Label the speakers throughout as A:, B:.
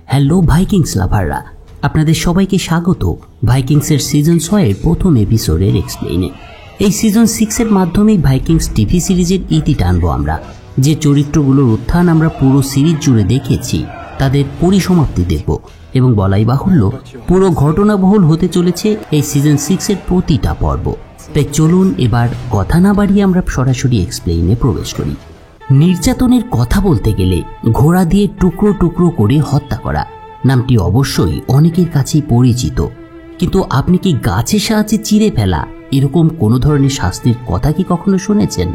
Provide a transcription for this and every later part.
A: Hello Vikings লাভাররা, আপনাদের সবাইকে স্বাগত ভাইকিংসের সিজন 6 এর প্রথম এপিসোডের এক্সপ্লেইনে। এই সিজন 6 এর মাধ্যমেই ভাইকিংস টিভি সিরিজের ইতি টানবো আমরা। যে চরিত্রগুলোর উত্থান আমরা পুরো সিরিজ জুড়ে দেখেছি তাদের পরিসমাপ্তি দেখব এবং বলাই বাহুল্য পুরো ঘটনাবহুল হতে চলেছে এই সিজন 6 এর প্রতিটা পর্ব। তাই চলুন এবার কথা না বাড়িয়ে আমরা সরাসরি এক্সপ্লেইনে প্রবেশ করি। নির্যাতনের কথা বলতে গেলে ঘোড়া দিয়ে টুকরো টুকরো করে হত্যা করা নামটি অবশ্যই অনেকের কাছেই পরিচিত, কিন্তু আপনি কি গাছের সাহায্যে চিরে ফেলা এরকম কোনো ধরনের শাস্তির কথা কি কখনো শুনেছেন?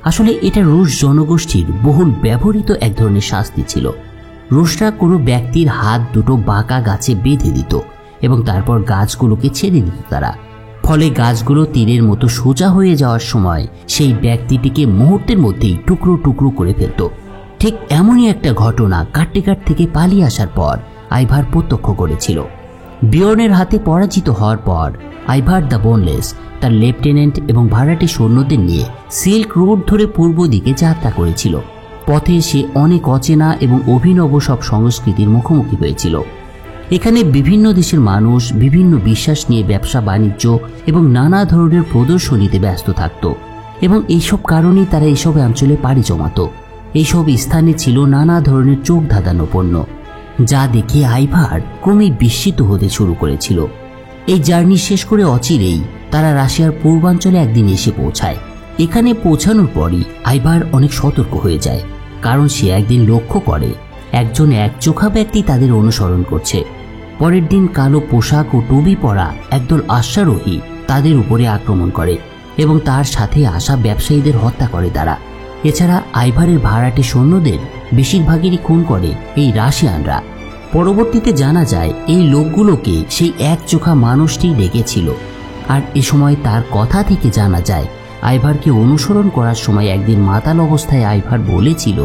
A: আসলে এটা রুশ জনগোষ্ঠীর বহুল ব্যবহৃত এক ধরনের শাস্তি ছিল। রুশরা কোনো ব্যক্তির হাত দুটো বাঁকা গাছে বেঁধে দিত এবং তারপর গাছগুলোকে ছেড়ে দিত তারা। ফলে গাছগুলো তীরের মতো সোজা হয়ে যাওয়ার সময় সেই ব্যক্তিটিকে মুহূর্তের মধ্যেই টুকরো টুকরো করে ফেলত। ঠিক এমনই একটা ঘটনা কাট্টেকাট থেকে পালিয়ে আসার পর আইভার প্রত্যক্ষ করেছিল। বিয়র্নের হাতে পরাজিত হওয়ার পর আইভার দ্য বোনলেস তার লেফটেন্যান্ট এবং ভাড়াটে সৈন্যদের নিয়ে সিল্ক রোড ধরে পূর্ব দিকে যাত্রা করেছিল। পথে সে অনেক অচেনা এবং অভিনব সব সংস্কৃতির মুখোমুখি হয়েছিল। এখানে বিভিন্ন দেশের মানুষ বিভিন্ন বিশ্বাস নিয়ে ব্যবসা বাণিজ্য এবং নানা ধরনের প্রদর্শনীতে ব্যস্ত থাকত এবং এইসব কারণেই তারা এইসব অঞ্চলে পাড়ি জমাত। এইসব স্থানে ছিল নানা ধরনের চোখ ধাঁধানো পণ্য, যা দেখে আইভার ক্রমেই বিস্মিত হতে শুরু করেছিল। এই জার্নি শেষ করে অচিরেই তারা রাশিয়ার পূর্বাঞ্চলে একদিন এসে পৌঁছায়। এখানে পৌঁছানোর পরই আইভার অনেক সতর্ক হয়ে যায়, কারণ সে একদিন লক্ষ্য করে একজন একচোখা ব্যক্তি তাদের অনুসরণ করছে। পরের দিন কালো পোশাক ও টুপি পরা একদল অশ্বারোহী তাদের উপরে আক্রমণ করে এবং তার সাথে আসা ব্যবসায়ীদের হত্যা করে তারা। এছাড়া আইভারের ভাড়াটে সৈন্যদের বেশিরভাগেরই খুন করে এই রাশিয়ানরা। পরবর্তীতে জানা যায় এই লোকগুলোকে সেই একচোখা মানুষটি ডেকেছিল, আর এ সময় তার কথা থেকে জানা যায় আইভারকে অনুসরণ করার সময় একদিন মাতাল অবস্থায় আইভার বলেছিল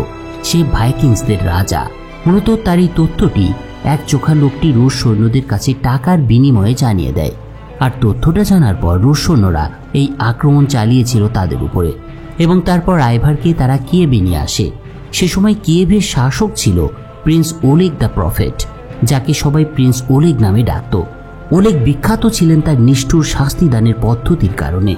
A: সে ভাইকিংসদের রাজা। মূলত তার এই তথ্যটি এক চোখা লোকটি রুশ সৈন্যদের কাছে টাকার বিনিময়ে জানিয়ে দেয়, আর তথ্যটা জানার পর রুশ সৈন্যরা এই আক্রমণ চালিয়েছিল তাদের উপরে এবং তারপর আইভারকে তারা কিয়েভে নিয়ে আসে। সে সময় কিয়েভের শাসক ছিল প্রিন্স ওলেগ দ্য প্রফেট, যাকে সবাই প্রিন্স ওলেগ নামে ডাকত। ওলেগ বিখ্যাত ছিলেন তার নিষ্ঠুর শাস্তিদানের পদ্ধতির কারণে।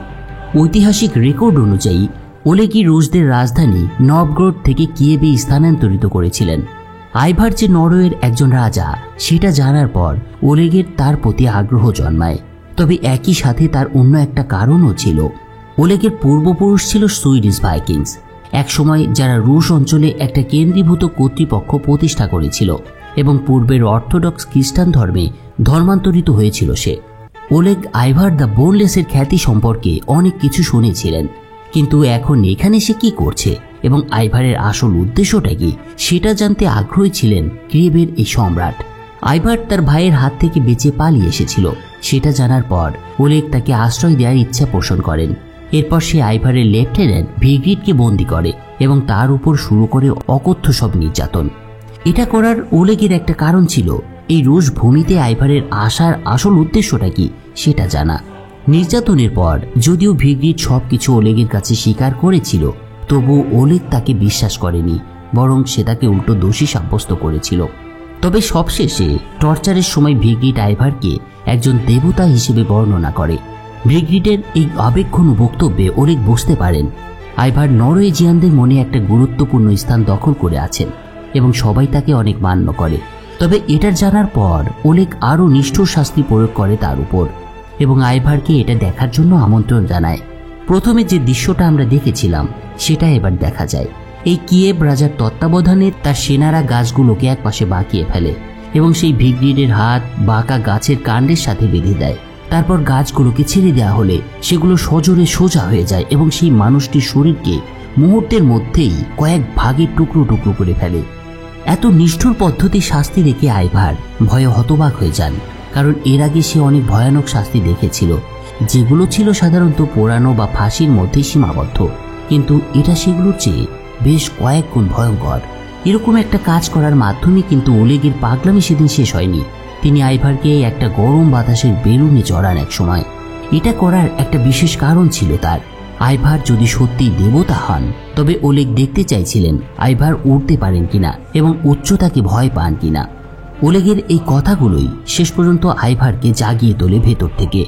A: ঐতিহাসিক রেকর্ড অনুযায়ী ওলেগই রুশদের রাজধানী নভগরড থেকে কিয়েভে স্থানান্তরিত করেছিলেন। আইভার যে নরওয়ের একজন রাজা সেটা জানার পর ওলেগের তার প্রতি আগ্রহ জন্মায়, তবে একই সাথে তার অন্য একটা কারণও ছিল। ওলেগের পূর্বপুরুষ ছিল সুইডিশ ভাইকিংস, একসময় যারা রুশ অঞ্চলে একটা কেন্দ্রীভূত কর্তৃপক্ষ প্রতিষ্ঠা করেছিল এবং পূর্বের অর্থোডক্স খ্রিস্টান ধর্মে ধর্মান্তরিত হয়েছিল সে। ওলেগ আইভার দ্য বোনলেসের খ্যাতি সম্পর্কে অনেক কিছু শুনেছিলেন, কিন্তু এখন এখানে সে কি করছে এবং আইভারের আসল উদ্দেশ্যটা কি সেটা জানতে আগ্রহী ছিলেন কিয়েভের এই সম্রাট। আইভার তার ভাইয়ের হাত থেকে বেঁচে পালিয়ে এসেছিল, সেটা জানার পর ওলেগ তাকে আশ্রয় দেওয়ার ইচ্ছা পোষণ করেন। এরপর সে আইভারের লেফটেন্যান্ট ভিগ্রিডকে বন্দী করে এবং তার উপর শুরু করে অকথ্য সব নির্যাতন। এটা করার ওলেগের একটা কারণ ছিল, এই রুশ ভূমিতে আইভারের আসার আসল উদ্দেশ্যটা কি সেটা জানা। নির্যাতনের পর যদিও ভিগ্রিড সবকিছু ওলেগের কাছে স্বীকার করেছিল, তবু ওলেগ তাকে বিশ্বাস করেনি, বরং সে তাকে উল্টো দোষী সাব্যস্ত করেছিল। তবে সবশেষে টর্চারের সময় ভিগ্রিড আইভারকে একজন দেবতা হিসেবে বর্ণনা করে। ভিগ্রিডের এই আবেগঘন বক্তব্যে ওলেগ বুঝতে পারেন আইভার নরওয়েজিয়ানদের মনে একটা গুরুত্বপূর্ণ স্থান দখল করে আছেন এবং সবাই তাকে অনেক মান্য করে। তবে এটার জানার পর ওলেগ আরও নিষ্ঠুর শাস্তি প্রয়োগ করে তার উপর এবং আইভারকে এটা দেখার জন্য আমন্ত্রণ জানায়। প্রথমে যে দৃশ্যটা আমরা দেখেছিলাম সেটা এবার দেখা যায়। এই কিয়েভ রাজার তত্ত্বাবধানে তার সেনারা গাছগুলোকে একপাশে বাঁকিয়ে ফেলে এবং সেই ভিগ্রিডের হাত বাঁকা গাছের কাণ্ডের সাথে বেঁধে দেয়। তারপর গাছগুলোকে ছেড়ে দেওয়া হলে সেগুলো সজোরে সোজা হয়ে যায় এবং সেই মানুষটির শরীরকে মুহূর্তের মধ্যেই কয়েক ভাগে টুকরো টুকরো করে ফেলে। এত নিষ্ঠুর পদ্ধতির শাস্তি দেখে আইভার ভয়ে হতবাক হয়ে যান, কারণ এর আগে সে অনেক ভয়ানক শাস্তি দেখেছিল, যেগুলো ছিল সাধারণত পোড়ানো বা ফাঁসির মধ্যে সীমাবদ্ধ, কিন্তু এটা সেগুলোর চেয়ে বেশ কয়েক গুণ ভয়ঙ্কর। এরকম একটা কাজ করার মাধ্যমে কিন্তু ওলেগের পাগলামি সেদিন শেষ হয়নি। তিনি আইভারকে একটা গরম বাতাসের বেলুনে চড়ান এক সময়। এটা করার একটা বিশেষ কারণ ছিল তার। আইভার যদি সত্যি দেবতা হন তবে ওলেগ দেখতে চাইছিলেন আইভার উড়তে পারেন কিনা এবং উচ্চতাকে ভয় পান কিনা। ওলেগের এই কথাগুলোই শেষ পর্যন্ত আইভারকে জাগিয়ে তোলে ভেতর থেকে।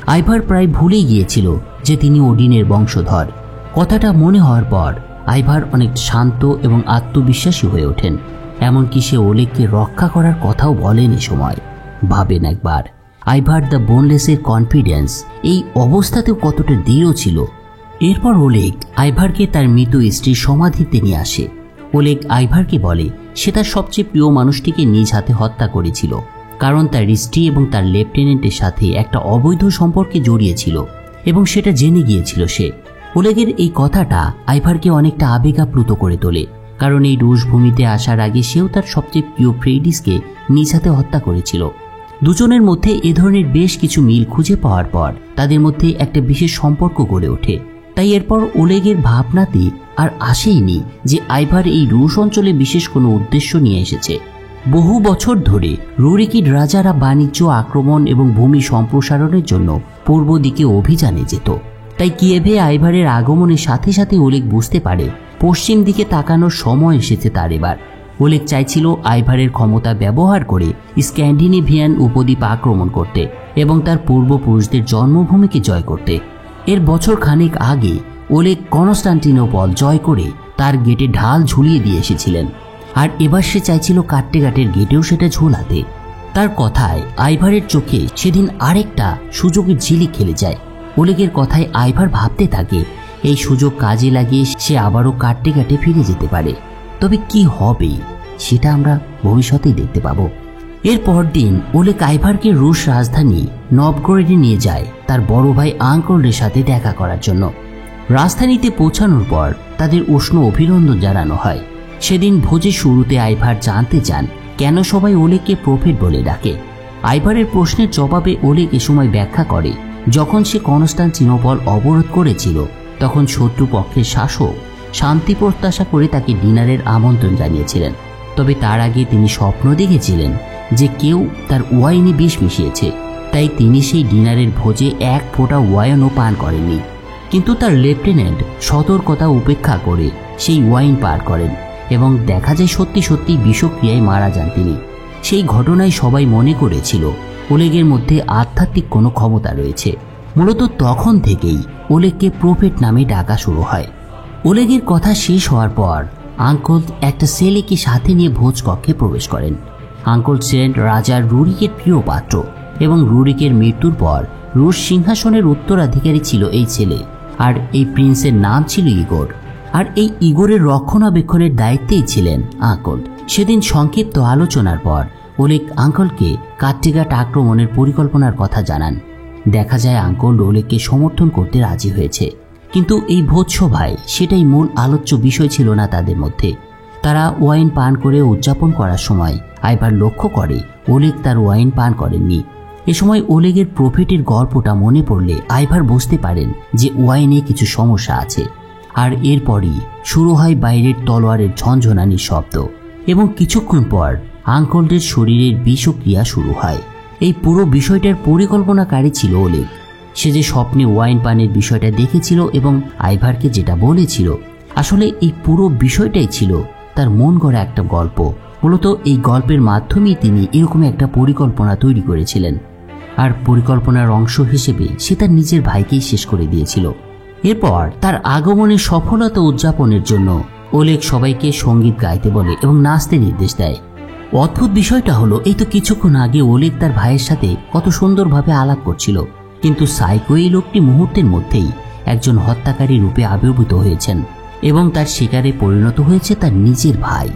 A: আইভার প্রায় ভুলেই গিয়েছিল যে তিনি ওডিনের বংশধর। কথাটা মনে হওয়ার পর আইভার অনেক শান্ত এবং আত্মবিশ্বাসী হয়ে ওঠেন। এমনকি সে ওলেগকে রক্ষা করার কথাও বলেন। এ সময় ভাবেন একবার, আইভার দ্য বোনলেসের কনফিডেন্স এই অবস্থাতেও কতটা দৃঢ় ছিল। এরপর ওলেগ আইভারকে তার মৃত স্ত্রীর সমাধিতে নিয়ে আসে। ওলেগ আইভারকে বলে সে তার সবচেয়ে প্রিয় মানুষটিকে নিজ হাতে হত্যা করেছিল, কারণ তার স্ত্রী এবং তার লেফটেন্যান্টের সাথে একটা অবৈধ সম্পর্কে জড়িয়েছিল এবং সেটা জেনে গিয়েছিল সে। ওলেগের এই কথাটা আইভারকে অনেকটা আবেগাপ্লুত করে তোলে, কারণ এই রুশ ভূমিতে আসার আগে সেও তার সবচেয়ে প্রিয় ফ্রেডিসকে নিজ হাতে হত্যা করেছিল। দুজনের মধ্যে এ ধরনের বেশ কিছু মিল খুঁজে পাওয়ার পর তাদের মধ্যে একটা বিশেষ সম্পর্ক গড়ে ওঠে। তাই এরপর ওলেগের ভাবনাতে আর আসেইনি যে আইভার এই রুশ অঞ্চলে বিশেষ কোনো উদ্দেশ্য নিয়ে এসেছে। বহু বছর ধরে রুরিকিড রাজারা বাণিজ্য, আক্রমণ এবং ভূমি সম্প্রসারণের জন্য পূর্ব দিকে অভিযানে যেত। তাই কিয়েভে আইভারের আগমনের সাথে সাথে ওলেগ বুঝতে পারে পশ্চিম দিকে তাকানোর সময় এসেছে তার এবার। ওলেগ চাইছিল আইভারের ক্ষমতা ব্যবহার করে স্ক্যান্ডিনেভিয়ান উপদ্বীপ আক্রমণ করতে এবং তার পূর্বপুরুষদের জন্মভূমিকে জয় করতে। এর বছর খানেক আগে ওলেগ কনস্টান্টিনোপল জয় করে তার গেটে ঢাল ঝুলিয়ে দিয়ে এসেছিলেন, আর এবার সে চাইছিল কাট্টেঘাটের গেটেও সেটা ঝোলাতে। তার কথায় আইভারের চোখে সেদিন আরেকটা সুযোগের ঝিলিক খেলে যায়। ওলেগের কথায় আইভার ভাবতে থাকে এই সুযোগ কাজে লাগিয়ে সে আবারও কাট্টেঘাটে ফিরে যেতে পারে। তবে কি হবে সেটা আমরা ভবিষ্যতেই দেখতে পাবো। এরপর দিন ওলেগ আইভারকে রুশ রাজধানী নভগোরডে নিয়ে যায় তার বড় ভাই আঙ্কলের সাথে দেখা করার জন্য। রাজধানীতে পৌঁছানোর পর তাদের উষ্ণ অভিনন্দন জানানো হয়। সেদিন ভোজের শুরুতে আইভার জানতে চান কেন সবাই ওলেগকে প্রফেট বলে ডাকে। আইভারের প্রশ্নের জবাবে ওলেগ এ সময় ব্যাখ্যা করে যখন সে কনস্টান্টিনোপল অবরোধ করেছিল তখন শত্রুপক্ষের শাসক শান্তি প্রত্যাশা করে তাকে ডিনারের আমন্ত্রণ জানিয়েছিলেন। তবে তার আগে তিনি স্বপ্ন দেখেছিলেন যে কেউ তার ওয়াইনে বিষ মিশিয়েছে, তাই তিনি সেই ডিনারের ভোজে এক ফোঁটা ওয়াইনও পান করেননি। কিন্তু তার লেফটেন্যান্ট সতর্কতা উপেক্ষা করে সেই ওয়াইন পান করেন এবং দেখা যায় সত্যি সত্যি বিষক্রিয়ায় মারা যান তিনি। সেই ঘটনায় সবাই মনে করেছিল ওলেগের মধ্যে আধ্যাত্মিক কোনো ক্ষমতা রয়েছে। মূলত তখন থেকেই ওলেগকে প্রফেট নামে ডাকা শুরু হয়। ওলেগের কথা শেষ হওয়ার পর আঙ্কল একটা ছেলেকে সাথে নিয়ে ভোজ কক্ষে প্রবেশ করেন। আঙ্কল ছিলেন রাজা রুরিকের প্রিয় পাত্র এবং রুরিকের মৃত্যুর পর রুশ সিংহাসনের উত্তরাধিকারী ছিল এই ছেলে, আর এই প্রিন্সের নাম ছিল ইগোর। আর এই ইগোরের রক্ষণাবেক্ষণের দায়িত্বেই ছিলেন আঙ্কল। সেদিন সংক্ষিপ্ত আলোচনার পর ওলেগ আঙ্কলকে কাট্টেঘাট আক্রমণের পরিকল্পনার কথা জানান। দেখা যায় আঙ্কল ওলেগকে সমর্থন করতে রাজি হয়েছে, কিন্তু এই ভোজসভায় সেটাই মূল আলোচ্য বিষয় ছিল না তাদের মধ্যে। তারা ওয়াইন পান করে উদযাপন করার সময় আইভার লক্ষ্য করে ওলেগ তার ওয়াইন পান করেননি। এ সময় ওলেগের প্রফেটের গল্পটা মনে পড়লে আইভার বুঝতে পারেন যে ওয়াইনে কিছু সমস্যা আছে। আর এরপরই শুরু হয় বাইরের তলোয়ারের ঝনঝনানির শব্দ এবং কিছুক্ষণ পর আঙ্কলদের শরীরের বিষক্রিয়া শুরু হয়। এই পুরো বিষয়টার পরিকল্পনাকারী ছিল ওলেগ। সে যে স্বপ্নে ওয়াইন পানের বিষয়টা দেখেছিল এবং আইভারকে যেটা বলেছিল, আসলে এই পুরো বিষয়টাই ছিল তার মন গড়া একটা গল্প। মূলত এই গল্পের মাধ্যমেই তিনি এরকম একটা পরিকল্পনা তৈরি করেছিলেন, আর পরিকল্পনার অংশ হিসেবে সে তার নিজের ভাইকেই শেষ করে দিয়েছিল। এরপর তার আগমনের সফলতা উদযাপনের জন্য ওলেগ সবাইকে সঙ্গীত গাইতে বলে এবং নাচতে নির্দেশ দেয়। অদ্ভুত বিষয়টা হলো, এই তো কিছুক্ষণ আগে ওলেগ তার ভাইয়ের সাথে কত সুন্দরভাবে আলাপ করছিল, কিন্তু সাইকো এই লোকটি মুহূর্তের মধ্যেই একজন হত্যাকারী রূপে আবির্ভূত হয়েছেন এবং তার শিকারে পরিণত হয়েছে তার নিজের ভাই।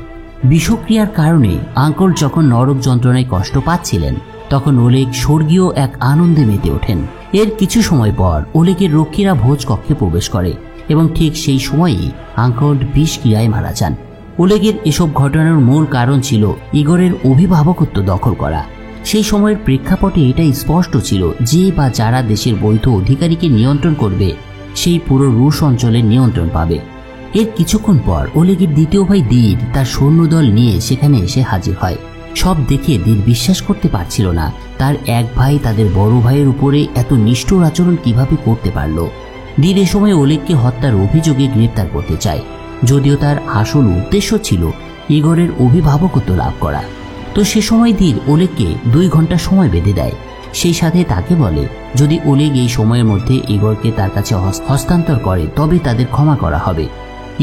A: বিষক্রিয়ার কারণে আঙ্কল যখন নরক যন্ত্রণায় কষ্ট পাচ্ছিলেন তখন ওলেগ স্বর্গীয় এক আনন্দে মেতে ওঠেন। এর কিছু সময় পর ওলেগের রক্ষীরা ভোজ কক্ষে প্রবেশ করে এবং ঠিক সেই সময়েই আঙ্কল বিষক্রিয়ায় মারা যান। ওলেগের এসব ঘটনার মূল কারণ ছিল ইগোরের অভিভাবকত্ব দখল করা। সেই সময়ের প্রেক্ষাপটে এটা স্পষ্ট ছিল যে বা যারা দেশের বৈধ অধিকারীকে নিয়ন্ত্রণ করবে সেই পুরো রুশ অঞ্চলের নিয়ন্ত্রণ পাবে। এর কিছুক্ষণ পর ওলেগের দ্বিতীয় ভাই দীর তার সৈন্যদল নিয়ে সেখানে এসে হাজির হয়। সব দেখে দীর বিশ্বাস করতে পারছিল না তার এক ভাই তাদের বড় ভাইয়ের উপরে এত নিষ্ঠুর আচরণ কিভাবে করতে পারল। দীর এ সময় ওলেগকে হত্যার অভিযোগে গ্রেপ্তার করতে চায়, যদিও তার আসল উদ্দেশ্য ছিল ইগোরের অভিভাবকত্ব লাভ করা। তো সে সময় দীর ওলেগকে 2 ঘন্টা সময় বেঁধে দেয়। সেই সাথে তাকে বলে যদি ওলেগ এই সময়ের মধ্যে ইগোরকে তার কাছে হস্তান্তর করে তবে তাদের ক্ষমা করা হবে।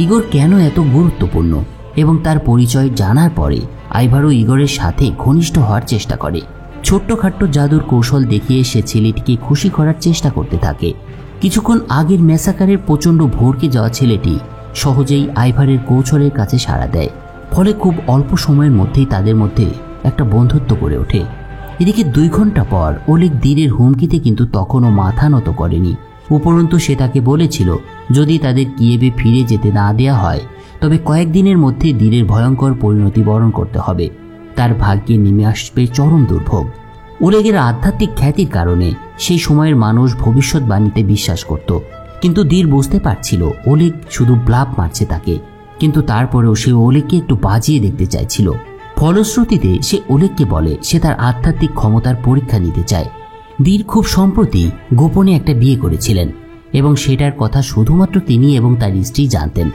A: ইগোর কেন এত গুরুত্বপূর্ণ এবং তার পরিচয় জানার পরে আইভারও ইগোরের সাথে ঘনিষ্ঠ হওয়ার চেষ্টা করে। ছোট্টখাট্ট জাদুর কৌশল দেখিয়ে সে ছেলেটিকে খুশি করার চেষ্টা করতে থাকে। কিছুক্ষণ আগের ম্যাসাকারের প্রচণ্ড ভড়কে যাওয়া ছেলেটি সহজেই আইভারের কৌশলের কাছে সাড়া দেয়। ফলে খুব অল্প সময়ের মধ্যেই তাদের মধ্যে একটা বন্ধুত্ব গড়ে ওঠে। এদিকে 2 ঘন্টা পর ওলেগ দীরের হুমকিতে কিন্তু তখনও মাথা নত করেনি। উপরন্তু সে তাকে বলেছিল যদি তাদের কিয়েভে ফিরে যেতে না দেয়া হয় তবে কয়েকদিনের মধ্যে দীরের ভয়ঙ্কর পরিণতি বরণ করতে হবে। তার ভাগ্যে নেমে আসবে চরম দুর্ভোগ। ওলেগের আধ্যাত্মিক খ্যাতির কারণে সেই সময়ের মানুষ ভবিষ্যৎবাণীতে বিশ্বাস করত, কিন্তু দীর বুঝতে পারছিল ওলেগ শুধু ব্লাফ মারছে তাকে। কিন্তু তারপরেও সে ওলেগকে একটু বাজিয়ে দেখতে চাইছিল। ফলশ্রুতিতে সে ওলেগকে বলে সে তার আধ্যাত্মিক ক্ষমতার পরীক্ষা নিতে চায়। দীর খুব সম্প্রতি গোপনে একটা বিয়ে করেছিলেন এবং সেটার কথা শুধুমাত্র তিনি এবং তার স্ত্রী জানতেন।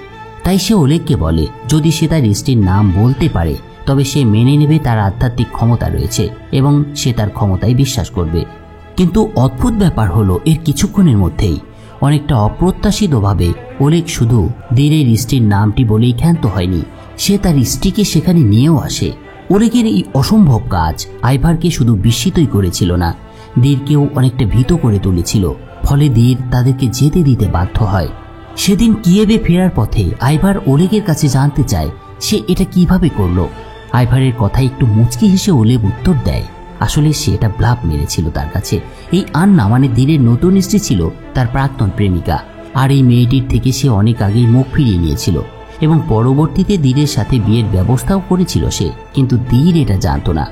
A: তাই সে ওলেগকে বলে যদি সে তার স্ত্রীর নাম বলতে পারে তবে সে মেনে নেবে তার আধ্যাত্মিক ক্ষমতা রয়েছে এবং সে তার ক্ষমতায় বিশ্বাস করবে। কিন্তু অদ্ভুত ব্যাপার হলো এর কিছুক্ষণের মধ্যেই অনেকটা অপ্রত্যাশিতভাবে ওলেগ শুধু দীরের স্ত্রীর নামটি বলেই ক্ষান্ত হয়নি, সে তার স্ত্রীকে সেখানে নিয়েও আসে। ওলেগের এই অসম্ভব কাজ আইভারকে শুধু বিস্মিতই করেছিল না, দীরকেও অনেকটা ভীত করে তুলেছিল। ফলে দীর তাদেরকে যেতে দিতে বাধ্য হয়। সেদিন কিয়েভে ফেরার পথে আইভার ওলেগের কাছে জানতে চায় সে এটা কিভাবে করলো। আইভারের কথা একটু মুচকি হেসে ওলেগ উত্তর দেয় আসলে সে এটা ব্লাফ মেরেছিল তার কাছে। এই আন্না মানে দীরের নতুন স্ত্রী ছিল তার প্রাক্তন প্রেমিকা, আর এই মেয়েটির থেকে সে অনেক আগেই মুখ ফিরিয়ে নিয়েছিল এবং পরবর্তীতে দীরের সাথে বিয়ের ব্যবস্থাও করেছিল সে, কিন্তু দীর এটা জানতো না।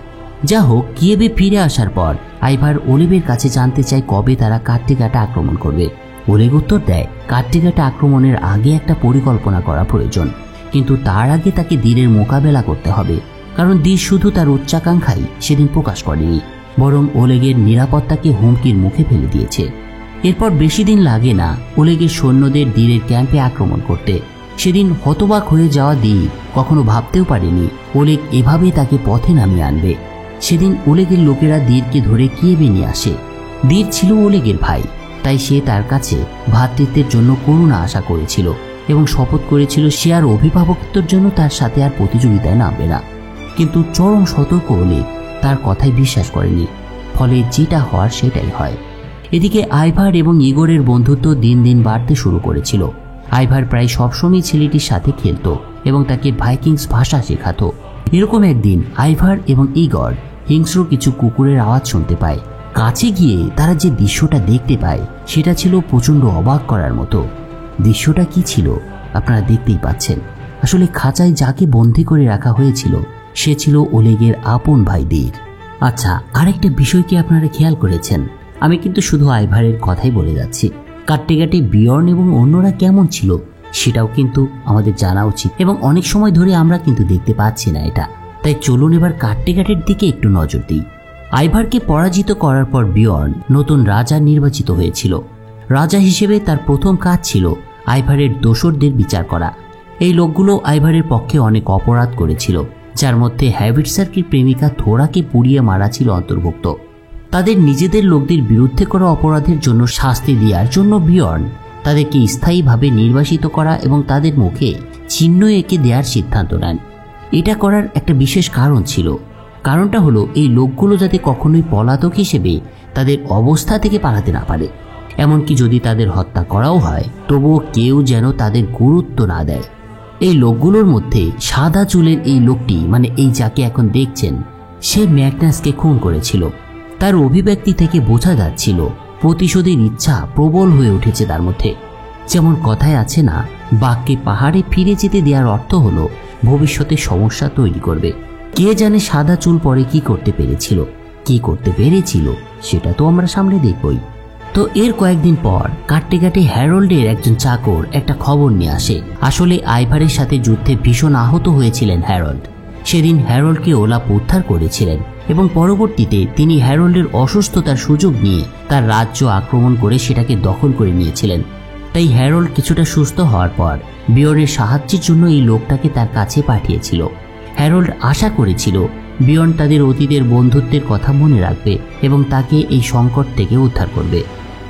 A: যা হোক, কিয়েভে ফিরে আসার পর আইভার ওলেগের কাছে জানতে চায় কবে তারা কাট্টিগাটা আক্রমণ করবে। ওলেগ উত্তর দেয় কাট্টিগাটা আক্রমণের আগে একটা পরিকল্পনা করা প্রয়োজন, কিন্তু তার আগে তাকে দীরের মোকাবেলা করতে হবে, কারণ দীর শুধু তার উচ্চাকাঙ্ক্ষাই সেদিন প্রকাশ করেনি, বরং ওলেগের নিরাপত্তাকে হুমকির মুখে ফেলে দিয়েছে। এরপর বেশি দিন লাগে না ওলেগের সৈন্যদের দীরের ক্যাম্পে আক্রমণ করতে। সেদিন হতবাক হয়ে যাওয়া দীর কখনো ভাবতেও পারেনি ওলেগ এভাবে তাকে পথে নামিয়ে আনবে। সেদিন ওলেগের লোকেরা দীরকে ধরে কিয়েভে নিয়ে আসে। দীর ছিল ওলেগের ভাই, তাই সে তার কাছে ভ্রাতৃত্বের জন্য করুণা আশা করেছিল এবং শপথ করেছিল সে আর অভিভাবকত্বের জন্য তার সাথে আর প্রতিযোগিতায় নামবে না। কিন্তু চরম সতর্ক ওলেগ তার কথায় বিশ্বাস করেনি, ফলে যেটা হওয়ার সেটাই হয়। এদিকে আইভার এবং ইগোরের বন্ধুত্ব দিন দিন বাড়তে শুরু করেছিল। আইভার প্রায় সবসময় ছেলেটির সাথে খেলত এবং তাকে ভাইকিংস ভাষা শেখাতো। এরকম একদিন আইভার এবং ইগর হিংস্র কিছু কুকুরের আওয়াজ শুনতে পায়। কাছে গিয়ে তারা যে দৃশ্যটা দেখতে পায় সেটা ছিল প্রচণ্ড অবাক করার মতো। দৃশ্যটা কি ছিল আপনারা দেখতেই পাচ্ছেন। আসলে খাঁচায় যাকে বন্দী করে রাখা হয়েছিল সে ছিল ওলেগের আপন ভাই দীর। আচ্ছা, আরেকটা বিষয় কি আপনারা খেয়াল করেছেন? আমি কিন্তু শুধু আইভারের কথাই বলে যাচ্ছি, কাট্টিগাটে বিয়র্ন এবং অন্যরা কেমন ছিল সেটাও কিন্তু আমাদের জানা উচিত, এবং অনেক সময় ধরে আমরা কিন্তু দেখতে পাচ্ছি না এটা। তাই চলুন এবার কাট্টিগাটের দিকে একটু নজর দিই। আইভারকে পরাজিত করার পর বিয়র্ন নতুন রাজা নির্বাচিত হয়েছিল। রাজা হিসেবে তার প্রথম কাজ ছিল আইভারের দোসরদের বিচার করা। এই লোকগুলো আইভারের পক্ষে অনেক অপরাধ করেছিল, যার মধ্যে হ্যাভিটসার্কের প্রেমিকা থোরাকে পুড়িয়ে মারা ছিল অন্তর্ভুক্ত। তাদের নিজেদের লোকদের বিরুদ্ধে করা অপরাধের জন্য শাস্তি দেওয়ার জন্য বিয়র্ন তাদেরকে স্থায়ীভাবে নির্বাসিত করা এবং তাদের মুখে চিহ্ন এঁকে দেওয়ার সিদ্ধান্ত নেন। এটা করার একটা বিশেষ কারণ ছিল। কারণটা হলো এই লোকগুলো যাতে কখনোই পলাতক হিসেবে তাদের অবস্থা থেকে পালাতে না পারে, এমনকি যদি তাদের হত্যা করাও হয় তবুও কেউ যেন তাদের গুরুত্ব না দেয়। এই লোকগুলোর মধ্যে সাদা চুলের এই লোকটি, মানে এই যাকে এখন দেখছেন, সে ম্যাগনাসকে খুন করেছিল। তার অভিব্যক্তি থেকে বোঝা যাচ্ছিল প্রতিশোধের ইচ্ছা প্রবল হয়ে উঠেছে তার মধ্যে। যেমন কথায় আছে না, বাঘকে পাহাড়ে ফিরে যেতে দেওয়ার অর্থ হলো ভবিষ্যতে সমস্যা তৈরি করবে। কে জানে সাদা চুল পরে কি করতে পেরেছিল সেটা তো আমরা সামনে দেখবই। তো এর কয়েকদিন পর কাট্টিগাটে হ্যারল্ডের একজন চাকর একটা খবর নিয়ে আসে। আসলে আইভারের সাথে যুদ্ধে ভীষণ আহত হয়েছিলেন হ্যারল্ড। সেদিন হ্যারল্ডকে ওলাফ উদ্ধার করেছিলেন এবং পরবর্তীতে তিনি হ্যারল্ডের অসুস্থতার সুযোগ নিয়ে তার রাজ্য আক্রমণ করে সেটাকে দখল করে নিয়েছিলেন। তাই হ্যারল্ড কিছুটা সুস্থ হওয়ার পর বিয়র্নের সাহায্যের জন্য এই লোকটাকে তার কাছে পাঠিয়েছিল। হ্যারল্ড আশা করেছিল বিয়ন তাদের অতীতের বন্ধুত্বের কথা মনে রাখবে এবং তাকে এই সংকট থেকে উদ্ধার করবে।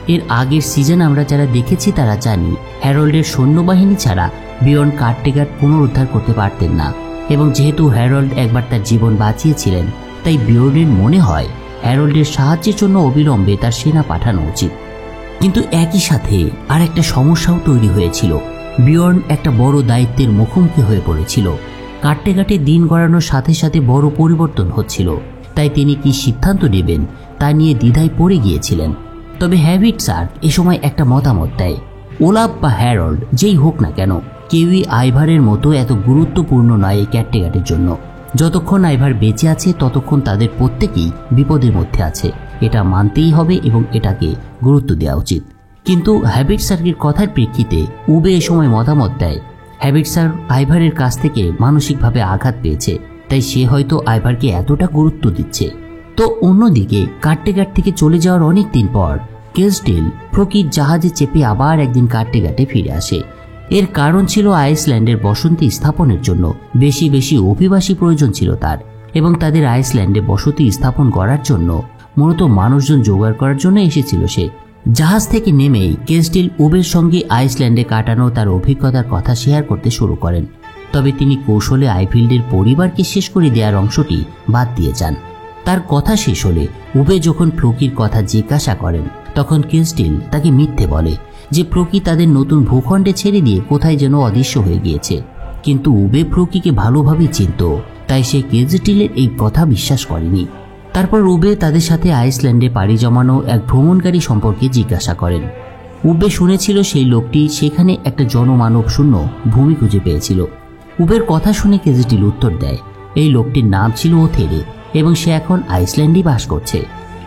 A: এর আগের সিজন আমরা যারা দেখেছি তারা জানি হ্যারল্ডের সৈন্যবাহিনী ছাড়া বিয়ন কার্টেগার পুনরুদ্ধার করতে পারতেন না, এবং যেহেতু হ্যারল্ড একবার তার জীবন বাঁচিয়েছিলেন তাই বিয়নের মনে হয় হ্যারল্ডের সাহায্যের জন্য অবিলম্বে তার সেনা পাঠানো উচিত। কিন্তু একই সাথে আর একটা সমস্যাও তৈরি হয়েছিল। বিয়র্ন একটা বড় দায়িত্বের মুখোমুখি হয়ে পড়েছিল। কাটতে দিন গড়ানোর সাথে সাথে বড় পরিবর্তন হচ্ছিল, তাই তিনি কি সিদ্ধান্ত নেবেন তা নিয়ে দ্বিধায় পড়ে গিয়েছিলেন। তবে হ্যাভিটসার্ক এ সময় একটা মতামত দেয়, ওলাফ বা হ্যারল্ড যেই হোক না কেন কেউই আইভারের মতো এত গুরুত্বপূর্ণ নয় এই ক্যাটটেগাটের জন্য। যতক্ষণ আইভার বেঁচে আছে ততক্ষণ তাদের প্রত্যেকেই বিপদের মধ্যে আছে, এটা মানতেই হবে এবং এটাকে গুরুত্ব দেওয়া উচিত। কিন্তু হ্যাভিটসার্কের কথার প্রেক্ষিতে উবে এ সময় মতামত দেয়, হ্যাভিটসার্ক আইভারের কাছ থেকে মানসিকভাবে আঘাত পেয়েছে, তাই সে হয়তো আইভারকে এতটা গুরুত্ব দিচ্ছে। তো অন্যদিকে কাটটেগাট থেকে চলে যাওয়ার অনেক দিন পর কেস্টেল প্রকৃত জাহাজে চেপে আবার একদিন কাটটেগাটে ফিরে আসে। এর কারণ ছিল আইসল্যান্ডের বসতি স্থাপনের জন্য বেশি বেশি অভিবাসী প্রয়োজন ছিল তার, এবং তাদের আইসল্যান্ডে বসতি স্থাপন করার জন্য মূলত মানুষজন জোগাড় করার জন্য এসেছিল সে। জাহাজ থেকে নেমেই কেস্টেল উবের সঙ্গে আইসল্যান্ডে কাটানো তার অভিজ্ঞতার কথা শেয়ার করতে শুরু করেন। তবে তিনি কৌশলে আইফিল্ডের পরিবারকে শেষ করে দেওয়ার অংশটি বাদ দিয়ে যান। তার কথা শেষ হলে উবে যখন ফ্লোকির কথা জিজ্ঞাসা করেন তখন কেস্টেল তাকে মিথ্যে বলে যে ফ্লোকি তাদের নতুন ভূখণ্ডে ছেড়ে দিয়ে কোথায় যেন অদৃশ্য হয়ে গিয়েছে। কিন্তু উবে ফ্লোকিকে ভালোভাবেই চিনত, তাই সে কেস্টেলের এই কথা বিশ্বাস করেনি। তারপর উবে তাদের সাথে আইসল্যান্ডে পাড়ি জমানো এক ভ্রমণকারী সম্পর্কে জিজ্ঞাসা করেন। উবে শুনেছিল সেই লোকটি সেখানে একটা জনমানব শূন্য ভূমি খুঁজে পেয়েছিল। উবের কথা শুনে কেস্টেল উত্তর দেয়, এই লোকটির নাম ছিল ওথেরে এবং সে এখন আইসল্যান্ডেই বাস করছে।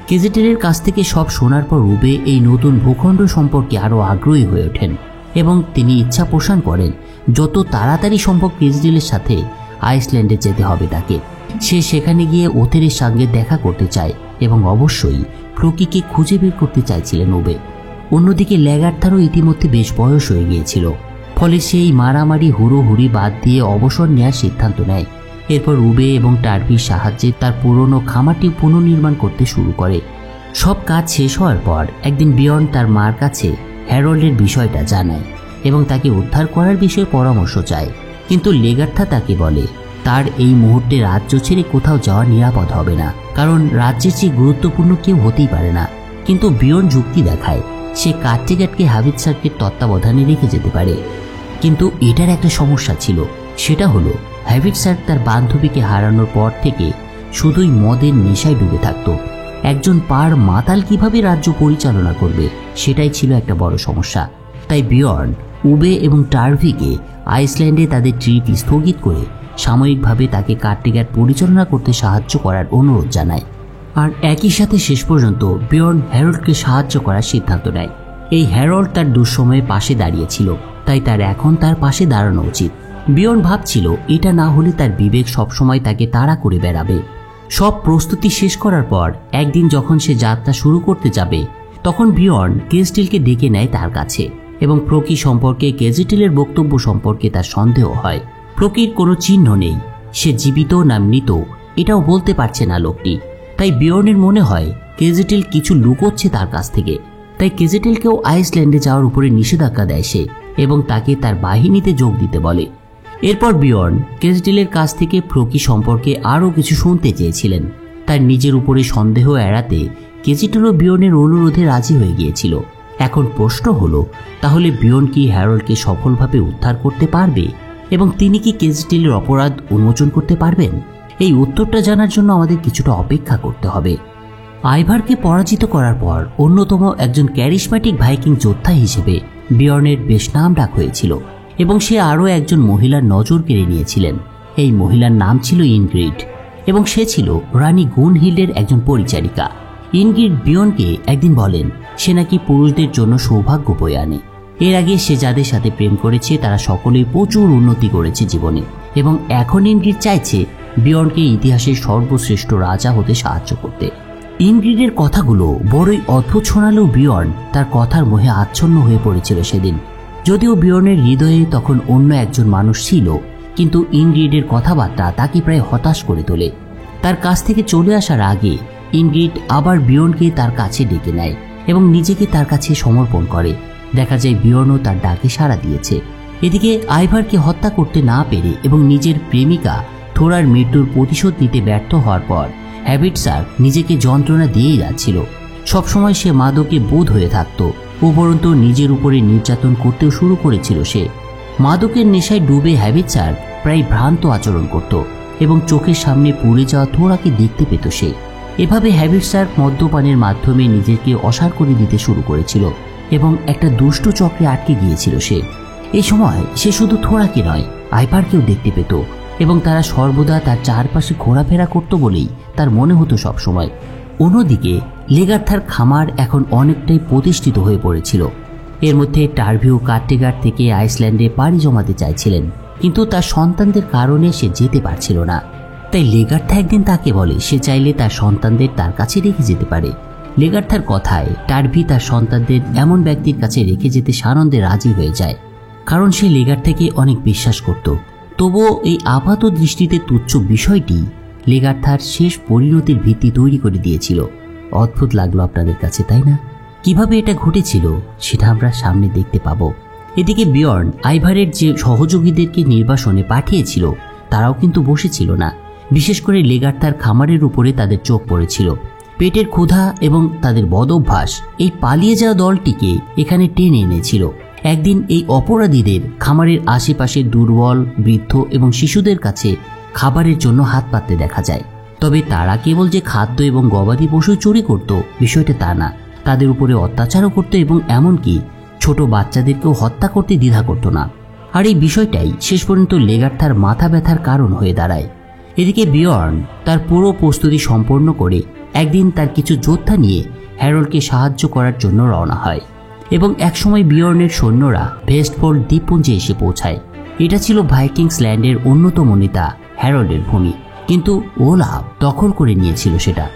A: কেজেটেলের কাছ থেকে সব শোনার পর উবে এই নতুন ভূখণ্ড সম্পর্কে আরও আগ্রহী হয়ে ওঠেন এবং তিনি ইচ্ছা পোষণ করেন যত তাড়াতাড়ি সম্ভব কেজেটেলের সাথে আইসল্যান্ডে যেতে হবে তাকে। সে সেখানে গিয়ে ওথেরের সঙ্গে দেখা করতে চায় এবং অবশ্যই ফ্লোকিকে খুঁজে বের করতে চাইছিলেন উবে। অন্যদিকে ল্যাগার্থারও ইতিমধ্যে বেশ বয়স হয়ে গিয়েছিল, ফলে সেই মারামারি হুড়োহুড়ি বাদ দিয়ে অবসর নেওয়ার সিদ্ধান্ত নেয়। এরপর উবে এবং টার্ভির সাহায্যে তার পুরনো খামারটি পুনর্নির্মাণ করতে শুরু করে। সব কাজ শেষ হওয়ার পর একদিন বিয়র্ন তার মার কাছে হ্যারল্ডের বিষয়টা জানায় এবং তাকে উদ্ধার করার বিষয়ে পরামর্শ চায়। কিন্তু লেগার্থা তাকে বলে তার এই মুহূর্তে রাজ্য ছেড়ে কোথাও যাওয়া নিরাপদ হবে না, কারণ রাজ্যের চেয়ে গুরুত্বপূর্ণ কেউ হতেই পারে না। কিন্তু বিয়র্ন যুক্তি দেখায় সে কাটটেগাটকে হ্যাভিটসার্কের তত্ত্বাবধানে রেখে যেতে পারে। কিন্তু এটার একটা সমস্যা ছিল, সেটা হলো হ্যাভিটসার্ক তার বান্ধবীকে হারানোর পর থেকে শুধুই মদের নেশায় ডুবে থাকত। একজন পার মাতাল কিভাবে রাজ্য পরিচালনা করবে সেটাই ছিল একটা বড় সমস্যা। তাই বিয়র্ন উবে এবং টার্ভিকে আইসল্যান্ডে তাদের ট্রিপ স্থগিত করে সাময়িকভাবে তাকে কাটটেগাট পরিচালনা করতে সাহায্য করার অনুরোধ জানায়। আর একই সাথে শেষ পর্যন্ত বিয়র্ন হ্যারল্ডকে সাহায্য করার সিদ্ধান্ত নেয়। এই হ্যারল্ড তার দুঃসময়ে পাশে দাঁড়িয়েছিল, তাই তার এখন তার পাশে দাঁড়ানো উচিত। বিয়র্ন ভাবছিল এটা না হলে তার বিবেক সবসময় তাকে তাড়া করে বেড়াবে। সব প্রস্তুতি শেষ করার পর একদিন যখন সে যাত্রা শুরু করতে যাবে তখন বিয়র্ন কেস্টেলকে ডেকে নেয় তার কাছে এবং ফ্লোকি সম্পর্কে কেজেটেলের বক্তব্য সম্পর্কে তার সন্দেহ হয়। ফ্লোকির কোনো চিহ্ন নেই, সে জীবিত না মৃত এটাও বলতে পারছে না লোকটি। তাই বিয়র্নের মনে হয় কেজেটেল কিছু লুকোচ্ছে তার কাছ থেকে। তাই কেজেটেলকেও আইসল্যান্ডে যাওয়ার উপরে নিষেধাজ্ঞা দেয় সে এবং তাকে তার বাহিনীতে যোগ দিতে বলে। এরপর বিয়র্ন কেজেটেলের কাছ থেকে ফ্লোকি সম্পর্কে আরও কিছু শুনতে চেয়েছিলেন। তার নিজের উপরে সন্দেহ এড়াতে কেজেটেলও বিয়র্নের অনুরোধে রাজি হয়ে গিয়েছিল। এখন প্রশ্ন হলো, তাহলে বিয়র্ন কি হ্যারল্ডকে সফলভাবে উদ্ধার করতে পারবে এবং তিনি কি কেজেটেলের অপরাধ উন্মোচন করতে পারবেন? এই উত্তরটা জানার জন্য আমাদের কিছুটা অপেক্ষা করতে হবে। আইভারকে পরাজিত করার পর অন্যতম একজন ক্যারিশম্যাটিক ভাইকিং যোদ্ধা হিসেবে বিয়র্নের বেশ নাম ডাক হয়েছিল এবং সে আরও একজন মহিলার নজর কেড়ে নিয়েছিলেন। এই মহিলার নাম ছিল ইনগ্রিড এবং সে ছিল রানী গুনহিল্ডের একজন পরিচারিকা। ইনগ্রিড বিয়র্নকে একদিন বলেন সে নাকি পুরুষদের জন্য সৌভাগ্য বয়ে আনে। এর আগে সে যাদের সাথে প্রেম করেছে তারা সকলেই প্রচুর উন্নতি করেছে জীবনে, এবং এখন ইনগ্রিড চাইছে বিয়র্নকে ইতিহাসের সর্বশ্রেষ্ঠ রাজা হতে সাহায্য করতে। ইনগ্রিডের কথাগুলো বড়ই অদ্ভুত শোনালেও বিয়র্ন তার কথার মোহে আচ্ছন্ন হয়ে পড়েছিল সেদিন। যদিও বিয়র্নের হৃদয়ে তখন অন্য একজন মানুষ ছিল, কিন্তু ইনগ্রিডের কথাবার্তা তাকে প্রায় হতাশ করে তোলে। তার কাছ থেকে চলে আসার আগে ইনগ্রিড আবার বিয়র্নকে তার কাছে ডেকে নেয় এবং নিজেকে তার কাছে সমর্পণ করে। দেখা যায় বিয়র্নও তার ডাকে সাড়া দিয়েছে। এদিকে আইভারকে হত্যা করতে না পেরে এবং নিজের প্রেমিকা থোরার মৃত্যুর প্রতিশোধ নিতে ব্যর্থ হওয়ার পর হ্যাবিটসার নিজেকে যন্ত্রণা দিয়েই যাচ্ছিল। সবসময় সে মাদকে বোধ হয়ে থাকত, উপরন্তু নিজের উপরে নির্যাতন করতেও শুরু করেছিল সে। মাদকের নেশায় ডুবে হ্যাবিটসার প্রায় ভ্রান্ত আচরণ করত এবং চোখের সামনে পুড়ে যাওয়া থোরাকে দেখতে পেত সে। এভাবে হ্যাবিটসার মদ্যপানের মাধ্যমে নিজেকে অসাড় করে দিতে শুরু করেছিল এবং একটা দুষ্ট চক্রে আটকে গিয়েছিল সে। এই সময় সে শুধু থোরাকে নয়, আইভারকেও দেখতে পেত এবং তারা সর্বদা তার চারপাশে ঘোরাফেরা করত বলেই তার মনে হতো সবসময়। অন্যদিকে লেগার্থার খামার এখন অনেকটাই প্রতিষ্ঠিত হয়ে পড়েছিল। এর মধ্যে টারভিউ কার্টেগার থেকে আইসল্যান্ডে পাড়ি জমাতে চাইছিলেন, কিন্তু তার সন্তানদের কারণে সে যেতে পারছিল না। তাই লেগার্থা একদিন তাকে বলে সে চাইলে তার সন্তানদের তার কাছে রেখে যেতে পারে। লেগার্থার কথায় টারভি তার সন্তানদের এমন ব্যক্তির কাছে রেখে যেতে সানন্দে রাজি হয়ে যায়, কারণ সে লেগার্থাকে অনেক বিশ্বাস করত। তবুও এই আপাত দৃষ্টিতে তুচ্ছ বিষয়টি লেগার্থার শেষ পরিণতির ভিত্তি তৈরি করে দিয়েছিল। অদ্ভুত লাগলো আপনাদের কাছে, তাই না? কিভাবে এটা ঘটেছিল সেটা আমরা সামনে দেখতে পাবো। এদিকে বিয়র্ন আইভারের যে সহযোগীদেরকে নির্বাসনে পাঠিয়েছিল তারাও কিন্তু বসেছিল না। বিশেষ করে লেগার্থার খামারের উপরে তাদের চোখ পড়েছিল। পেটের ক্ষুধা এবং তাদের বদঅভ্যাস এই পালিয়ে যাওয়া দলটিকে এখানে টেনে এনেছিল। একদিন এই অপরাধীদের খামারের আশেপাশে দুর্বল, বৃদ্ধ এবং শিশুদের কাছে খাবারের জন্য হাত পাততে দেখা যায়। তবে তারা কেবল যে খাদ্য এবং গবাদি পশু চুরি করত বিষয়টা তা না, তাদের উপরে অত্যাচারও করত এবং এমনকি ছোট বাচ্চাদেরকেও হত্যা করতে দ্বিধা করত না। আর এই বিষয়টাই শেষ পর্যন্ত লেগার্থার মাথা ব্যথার কারণ হয়ে দাঁড়ায়। এদিকে বিয়র্ন তার পুরো প্রস্তুতি সম্পন্ন করে একদিন তার কিছু যোদ্ধা নিয়ে হ্যারল্ডকে সাহায্য করার জন্য রওনা হয় এবং একসময় বিয়র্নের সৈন্যরা ভেস্টফোল্ড দ্বীপপুঞ্জে এসে পৌঁছায়। এটা ছিল ভাইকিংস ল্যান্ডের অন্যতম নেতা হ্যারল্ডের ভূমি, কিন্তু ওলাফ দখল করে নিয়েছিল সেটা।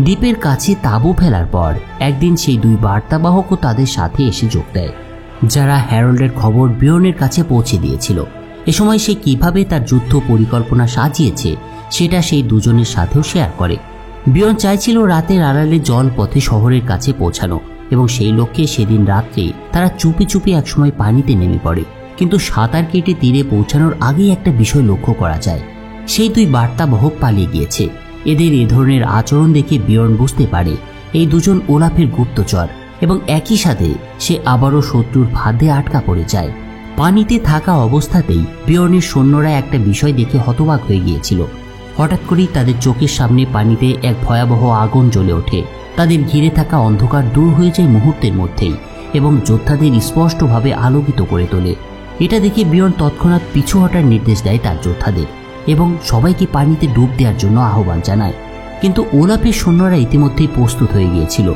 A: দ্বীপের কাছে তাঁবু ফেলার পর একদিন সেই দুই বার্তাবাহকও তাদের সাথে এসে যোগ দেয়, যারা হ্যারল্ডের খবর বিয়র্নের কাছে পৌঁছে দিয়েছিল। এ সময় সে কিভাবে তার যুদ্ধ পরিকল্পনা সাজিয়েছে সেটা সেই দুজনের সাথেও শেয়ার করে। বিয়র্ন চাইছিল রাতের আড়ালে জলপথে শহরের কাছে পৌঁছানো এবং সেই লক্ষ্যে সেদিন রাত্রে তারা চুপি চুপি একসময় পানিতে নেমে পড়ে। কিন্তু সাঁতার কেটে তীরে পৌঁছানোর আগেই একটা বিষয় লক্ষ্য করা যায়, সেই দুই বার্তাবাহক পালিয়ে গিয়েছে। এদের এ ধরনের আচরণ দেখে বিয়র্ন বুঝতে পারে এই দুজন ওলাফের গুপ্তচর এবং একই সাথে সে আবারও শত্রুর ফাঁদে আটকা পড়ে যায়। পানিতে থাকা অবস্থাতেই বিয়র্নের সৈন্যরা একটা বিষয় দেখে হতবাক হয়ে গিয়েছিল। হঠাৎ করেই তাদের চোখের সামনে পানিতে এক ভয়াবহ আগুন জ্বলে ওঠে। তাদের ঘিরে থাকা অন্ধকার দূর হয়ে যায় মুহূর্তের মধ্যেই এবং যোদ্ধাদের স্পষ্টভাবে আলোকিত করে তোলে। এটা দেখে বিয়র্ন তৎক্ষণাৎ পিছু হটার নির্দেশ দেয় তার যোদ্ধাদের এবং সবাইকে পানিতে ডুব দেওয়ার জন্য আহ্বান জানায়। কিন্তু ওলাফের সৈন্যরা ইতিমধ্যেই প্রস্তুত হয়ে গিয়েছিল।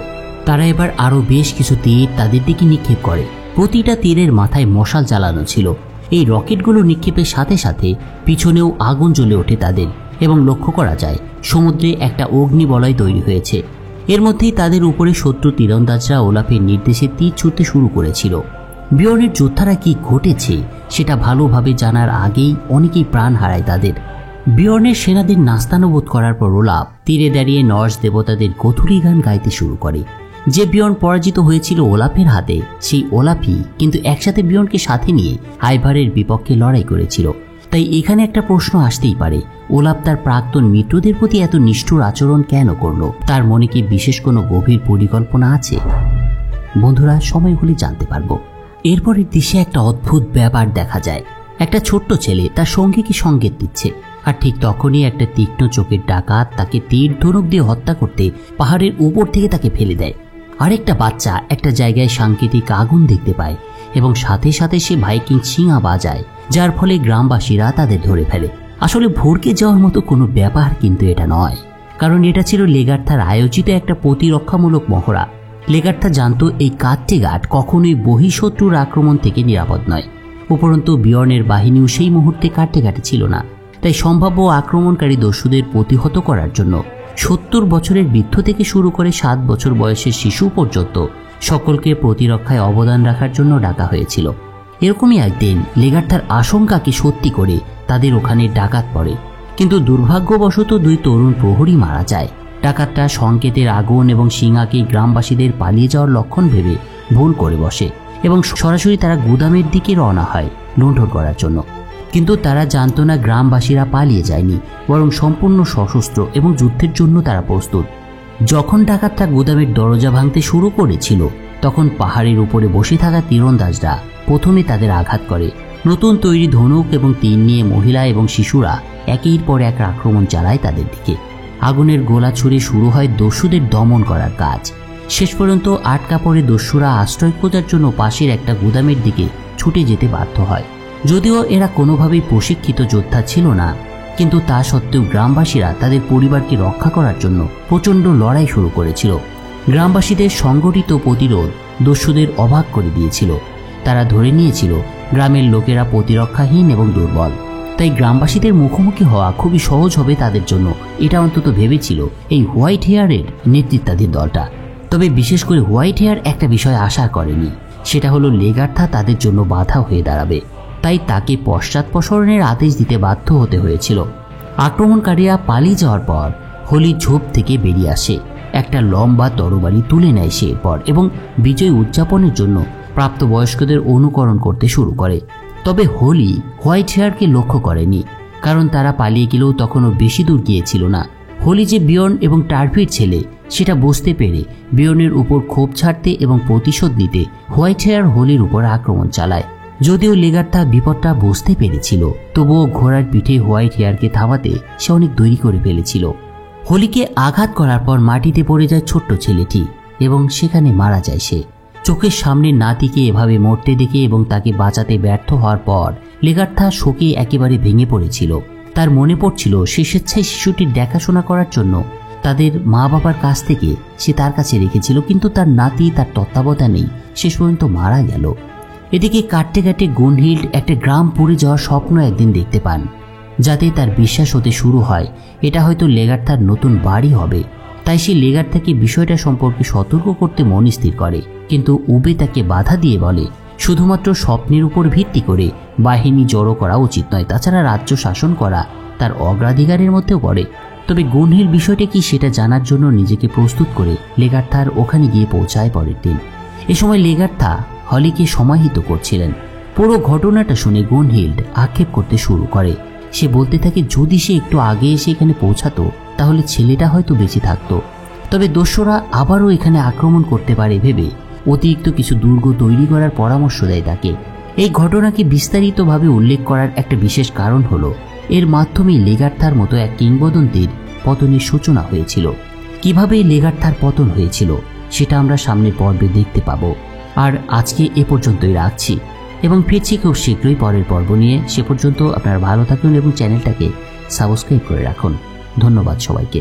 A: তারা এবার আরও বেশ কিছু তীর তাদের দিকে নিক্ষেপ করে। প্রতিটা তীরের মাথায় মশাল জ্বালানো ছিল। এই রকেটগুলো নিক্ষেপের সাথে সাথে পিছনেও আগুন জ্বলে ওঠে তাদের এবং লক্ষ্য করা যায় সমুদ্রে একটা অগ্নিবলয় তৈরি হয়েছে। এর মধ্যেই তাদের উপরে শত্রু তীরন্দাজরা ওলাফের নির্দেশে তীর ছুঁড়তে শুরু করেছিল। বিয়র্নের যোদ্ধারা কি ঘটেছে সেটা ভালোভাবে জানার আগেই অনেকেই প্রাণ হারায় তাদের। বিয়র্নের সেনাদের নাস্তানুবোধ করার পর ওলাফ তীরে দাঁড়িয়ে নর্স দেবতাদের গোথুলি গান গাইতে শুরু করে। যে বিয়র্ন পরাজিত হয়েছিল ওলাফের হাতে, সেই ওলাফই কিন্তু একসাথে বিয়র্নকে সাথে নিয়ে আইভারের বিপক্ষে লড়াই করেছিল। তাই এখানে একটা প্রশ্ন আসতেই পারে, ওলাফ তার প্রাক্তন মিত্রদের প্রতি এত নিষ্ঠুর আচরণ কেন করলো? তার মনে কি বিশেষ কোনো গভীর পরিকল্পনা আছে? বন্ধুরা, সময় হলে জানতে পারবো। এরপরের দৃশ্যে একটা অদ্ভুত ব্যাপার দেখা যায়। একটা ছোট্ট ছেলে তার সঙ্গীকে সংকেত দিচ্ছে, আর ঠিক তখনই একটা তীক্ষ্ণ চোখের ডাকাত তাকে তীর ধনুক দিয়ে হত্যা করতে পাহাড়ের উপর থেকে তাকে ফেলে দেয়। আরেকটা বাচ্চা একটা জায়গায় সাংকেতিক আগুন দেখতে পায় এবং সাথে সাথে সে ভাইকিং শিঙা বাজায়, যার ফলে গ্রামবাসীরা তাদের ধরে ফেলে। আসলে ভড়কে যাওয়ার মতো কোনো ব্যাপার কিন্তু এটা নয়, কারণ এটা ছিল লেগার্থার আয়োজিত একটা প্রতিরক্ষামূলক মহড়া। লেগার্থা জানত এই কাট্টেঘাট কখনোই বহিঃশত্রুর আক্রমণ থেকে নিরাপদ নয়। উপরন্তু বিয়র্নের বাহিনীও সেই মুহূর্তে কাট্টেঘাটে ছিল না। তাই সম্ভাব্য আক্রমণকারী দস্যুদের প্রতিহত করার জন্য 70 বছরের বৃদ্ধ থেকে শুরু করে 7 বছর বয়সের শিশু পর্যন্ত সকলকে প্রতিরক্ষায় অবদান রাখার জন্য ডাকা হয়েছিল। এরকমই একদিন লেগার্থার আশঙ্কাকে সত্যি করে তাদের ওখানে ডাকাত পড়ে, কিন্তু দুর্ভাগ্যবশত 2 তরুণ প্রহরী মারা যায়। ডাকাতরা সংকেতের আগুন এবং সিংহাকে গ্রামবাসীদের পালিয়ে যাওয়ার লক্ষণ ভেবে ভুল করে বসে এবং সরাসরি তারা গুদামের দিকে রওনা হয় লুণ্ঠন করার জন্য। কিন্তু তারা জানতো না গ্রামবাসীরা পালিয়ে যায়নি, বরং সম্পূর্ণ সশস্ত্র এবং যুদ্ধের জন্য তারা প্রস্তুত। যখন ডাকাতরা গুদামের দরজা ভাঙতে শুরু করেছিল, তখন পাহাড়ের উপরে বসে থাকা তীরন্দাজরা প্রথমে তাদের আঘাত করে। নতুন তৈরি ধনুক এবং তীর নিয়ে মহিলা এবং শিশুরা একের পর এক আক্রমণ চালায় তাদের দিকে। আগুনের গোলা ছুড়ে শুরু হয় দস্যুদের দমন করার কাজ। শেষ পর্যন্ত আটকা পড়ে দস্যুরা আশ্রয় খোঁজার জন্য পাশের একটা গুদামের দিকে ছুটে যেতে বাধ্য হয়। যদিও এরা কোনোভাবেই প্রশিক্ষিত যোদ্ধা ছিল না, কিন্তু তা সত্ত্বেও গ্রামবাসীরা তাদের পরিবারকে রক্ষা করার জন্য প্রচণ্ড লড়াই শুরু করেছিল। গ্রামবাসীদের সংগঠিত প্রতিরোধ দস্যুদের অবাক করে দিয়েছিল। তারা ধরে নিয়েছিল গ্রামের লোকেরা প্রতিরক্ষাহীন এবং দুর্বল, তাই গ্রামবাসীদের মুখোমুখি হওয়া খুবই সহজ হবে তাদের জন্য, এটা অন্তত ভেবেছিল এই হোয়াইট হেয়ারের নেতৃত্বাধীন দলটা। তবে বিশেষ করে হোয়াইট হেয়ার একটা বিষয় আশা করেনি, সেটা হলো লেগার্থা তাদের জন্য বাধা হয়ে দাঁড়াবে, তাই তাকে পশ্চাৎপসরণের আদেশ দিতে বাধ্য হতে হয়েছিল। আক্রমণকারীরা পালিয়ে যাওয়ার পর হোলি ঝোপ থেকে বেরিয়ে আসে। একটা লম্বা তরবারি তুলে নেয় সে এরপর এবং বিজয় উদযাপনের জন্য প্রাপ্তবয়স্কদের অনুকরণ করতে শুরু করে। তবে হোলি হোয়াইট হেয়ারকে লক্ষ্য করেনি, কারণ তারা পালিয়ে গেলেও তখনও বেশি দূর গিয়েছিল না। হোলি যে বিয়র্ন এবং টার্ভির ছেলে সেটা বুঝতে পেরে বিয়র্নের উপর ক্ষোভ ছাড়তে এবং প্রতিশোধ নিতে হোয়াইট হেয়ার হোলির উপর আক্রমণ চালায়। যদিও লেগার্থা বিপদটা বুঝতে পেরেছিল, তবুও ঘোড়ার পিঠে হোয়াইট হেয়ারকে থামাতে সে অনেক দেরি করে ফেলেছিল। হোলিকে আঘাত করার পর মাটিতে পড়ে যায় ছোট্ট ছেলেটি এবং সেখানে মারা যায় সে। চোখের সামনে নাতিকে এভাবে মরতে দেখে এবং তাকে বাঁচাতে ব্যর্থ হওয়ার পর লেগার্থা শোকে একেবারে ভেঙে পড়েছিল। তার মনে পড়ছিল সে স্বেচ্ছায় শিশুটির দেখাশোনা করার জন্য তাদের মা বাবার কাছ থেকে সে তার কাছে রেখেছিল, কিন্তু তার নাতি তার তত্ত্বাবধানেই শেষ পর্যন্ত মারা গেল। এদিকে কাটতে কাটতে গুনহিল্ড একটা গ্রাম পুড়ে যাওয়ার স্বপ্ন একদিন দেখতে পান, যাতে তার বিশ্বাস হতে শুরু হয় এটা হয়তো লেগার্থার নতুন বাড়ি হবে। তাই সে লেগার্থাকে বিষয়টা সম্পর্কে সতর্ক করতে মন স্থির করে, কিন্তু উবে তাকে বাধা দিয়ে বলে শুধুমাত্র স্বপ্নের উপর ভিত্তি করে বাহিনী জড়ো করা উচিত নয়, তাছাড়া রাজ্য শাসন করা তার অগ্রাধিকারের মধ্যেও পড়ে। তবে গুনহিল বিষয়টা কি সেটা জানার জন্য নিজেকে প্রস্তুত করে লেগার্থার ওখানে গিয়ে পৌঁছায় পরের দিন। এ সময় লেগার্থা হলিকে সমাহিত করছিলেন। পুরো ঘটনাটা শুনে গুনহিল্ড আক্ষেপ করতে শুরু করে। সে বলতে থাকে যদি সে একটু আগে এসে এখানে পৌঁছাতো তাহলে ছেলেটা হয়তো বেঁচে থাকতো। তবে দস্যুরা আবারও এখানে আক্রমণ করতে পারে ভেবে অতিরিক্ত কিছু দুর্গ তৈরি করার পরামর্শ দেয় তাকে। এই ঘটনাকে বিস্তারিতভাবে উল্লেখ করার একটা বিশেষ কারণ হলো এর মাধ্যমে লেগার্থার মতো এক কিংবদন্তির পতনের সূচনা হয়েছিল। কিভাবে লেগার্থার পতন হয়েছিল সেটা আমরা সামনের পর্বে দেখতে পাবো। আর আজকে এ পর্যন্তই রাখছি এবং ফিরছি খুব শীঘ্রই পরের পর্ব নিয়ে। সে পর্যন্ত আপনারা ভালো থাকুন এবং চ্যানেলটাকে সাবস্ক্রাইব করে রাখুন। ধন্যবাদ সবাইকে।